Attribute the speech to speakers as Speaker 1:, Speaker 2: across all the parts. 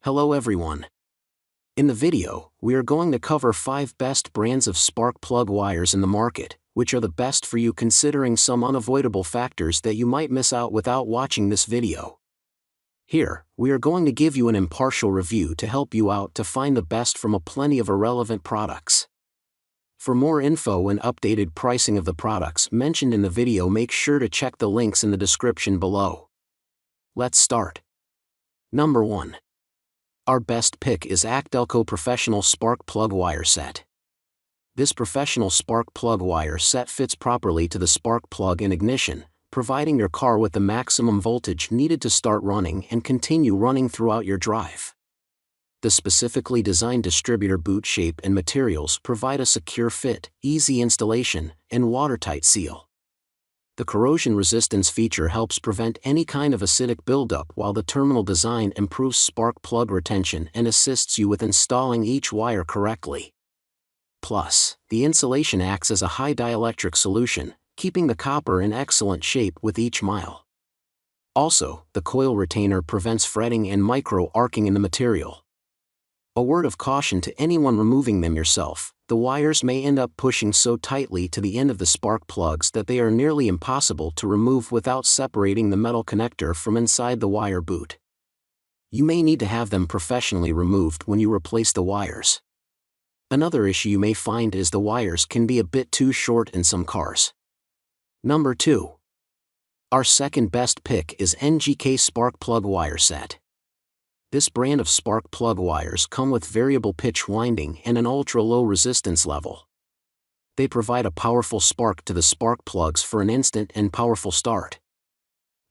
Speaker 1: Hello everyone. In the video, we are going to cover 5 best brands of spark plug wires in the market, which are the best for you considering some unavoidable factors that you might miss out without watching this video. Here, we are going to give you an impartial review to help you out to find the best from a plenty of irrelevant products. For more info and updated pricing of the products mentioned in the video, make sure to check the links in the description below. Let's start. Number 1. Our best pick is ACDelco Professional Spark Plug Wire Set. This professional spark plug wire set fits properly to the spark plug in ignition, providing your car with the maximum voltage needed to start running and continue running throughout your drive. The specifically designed distributor boot shape and materials provide a secure fit, easy installation, and watertight seal. The corrosion resistance feature helps prevent any kind of acidic buildup, while the terminal design improves spark plug retention and assists you with installing each wire correctly. Plus, the insulation acts as a high dielectric solution, keeping the copper in excellent shape with each mile. Also, the coil retainer prevents fretting and micro-arcing in the material. A word of caution to anyone removing them yourself: the wires may end up pushing so tightly to the end of the spark plugs that they are nearly impossible to remove without separating the metal connector from inside the wire boot. You may need to have them professionally removed when you replace the wires. Another issue you may find is the wires can be a bit too short in some cars. Number 2. Our second best pick is NGK Spark Plug Wire Set. This brand of spark plug wires come with variable pitch winding and an ultra-low resistance level. They provide a powerful spark to the spark plugs for an instant and powerful start.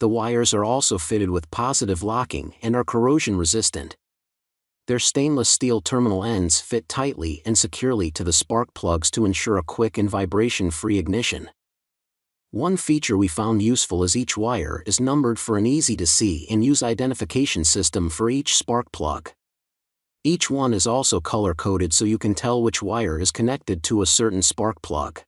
Speaker 1: The wires are also fitted with positive locking and are corrosion resistant. Their stainless steel terminal ends fit tightly and securely to the spark plugs to ensure a quick and vibration-free ignition. One feature we found useful is each wire is numbered for an easy-to-see and use identification system for each spark plug. Each one is also color-coded so you can tell which wire is connected to a certain spark plug.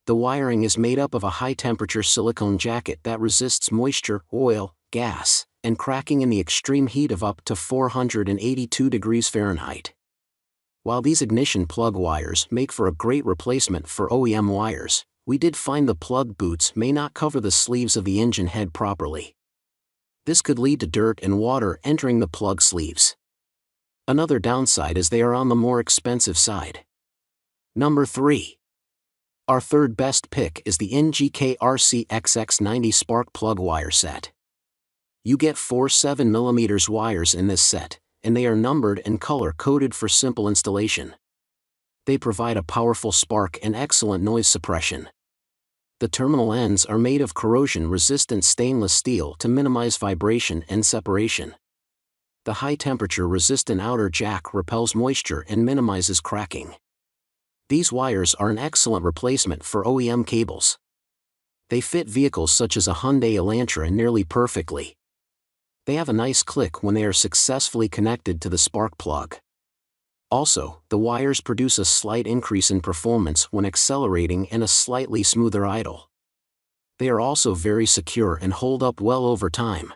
Speaker 1: The wiring is made up of a high-temperature silicone jacket that resists moisture, oil, gas, and cracking in the extreme heat of up to 482 degrees Fahrenheit. While these ignition plug wires make for a great replacement for OEM wires, we did find the plug boots may not cover the sleeves of the engine head properly. This could lead to dirt and water entering the plug sleeves. Another downside is they are on the more expensive side. Number 3. Our third best pick is the NGK RC XX90 Spark Plug Wire Set. You get 4 7mm wires in this set, and they are numbered and color-coded for simple installation. They provide a powerful spark and excellent noise suppression. The terminal ends are made of corrosion-resistant stainless steel to minimize vibration and separation. The high-temperature-resistant outer jack repels moisture and minimizes cracking. These wires are an excellent replacement for OEM cables. They fit vehicles such as a Hyundai Elantra nearly perfectly. They have a nice click when they are successfully connected to the spark plug. Also, the wires produce a slight increase in performance when accelerating and a slightly smoother idle. They are also very secure and hold up well over time.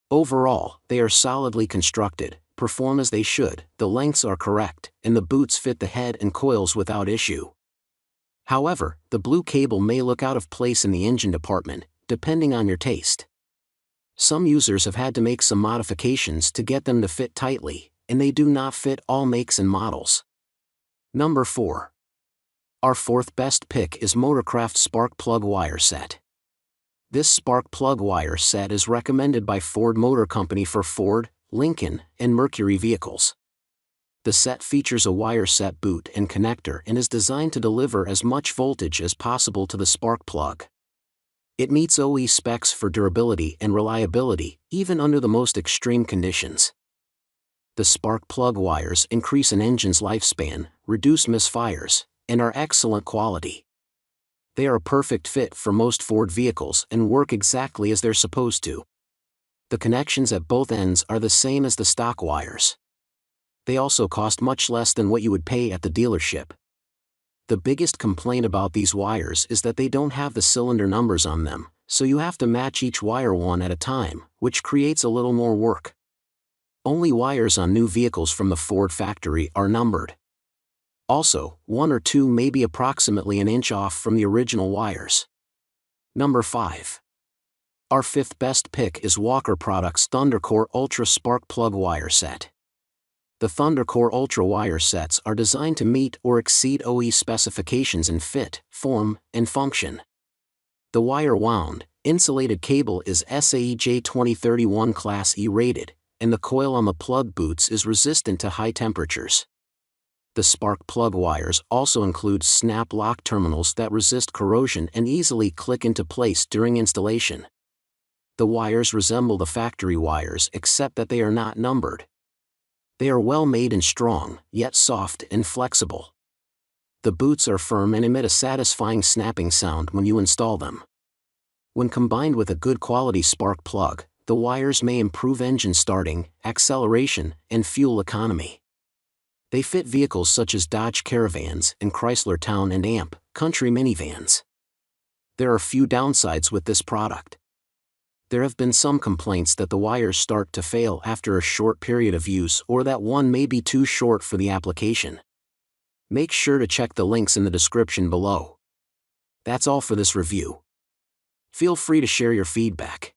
Speaker 1: Overall, they are solidly constructed, perform as they should, the lengths are correct, and the boots fit the head and coils without issue. However, the blue cable may look out of place in the engine department, depending on your taste. Some users have had to make some modifications to get them to fit tightly, and they do not fit all makes and models. Number 4. Our fourth best pick is Motorcraft Spark Plug Wire Set. This spark plug wire set is recommended by Ford Motor Company for Ford, Lincoln, and Mercury vehicles. The set features a wire set boot and connector and is designed to deliver as much voltage as possible to the spark plug. It meets OE specs for durability and reliability, even under the most extreme conditions. The spark plug wires increase an engine's lifespan, reduce misfires, and are excellent quality. They are a perfect fit for most Ford vehicles and work exactly as they're supposed to. The connections at both ends are the same as the stock wires. They also cost much less than what you would pay at the dealership. The biggest complaint about these wires is that they don't have the cylinder numbers on them, so you have to match each wire one at a time, which creates a little more work. Only wires on new vehicles from the Ford factory are numbered. Also, 1 or 2 may be approximately an inch off from the original wires. Number 5. Our 5th best pick is Walker Products thundercore Ultra Spark Plug Wire Set. The thundercore Ultra wire sets are designed to meet or exceed OE specifications in fit, form, and function. The wire-wound, insulated cable is SAE J2031 Class E rated, and the coil on the plug boots is resistant to high temperatures. The spark plug wires also include snap lock terminals that resist corrosion and easily click into place during installation. The wires resemble the factory wires except that they are not numbered. They are well made and strong, yet soft and flexible. The boots are firm and emit a satisfying snapping sound when you install them. When combined with a good quality spark plug, the wires may improve engine starting, acceleration, and fuel economy. They fit vehicles such as Dodge Caravans and Chrysler Town and Amp country minivans. There are few downsides with this product. There have been some complaints that the wires start to fail after a short period of use or that one may be too short for the application. Make sure to check the links in the description below. That's all for this review. Feel free to share your feedback.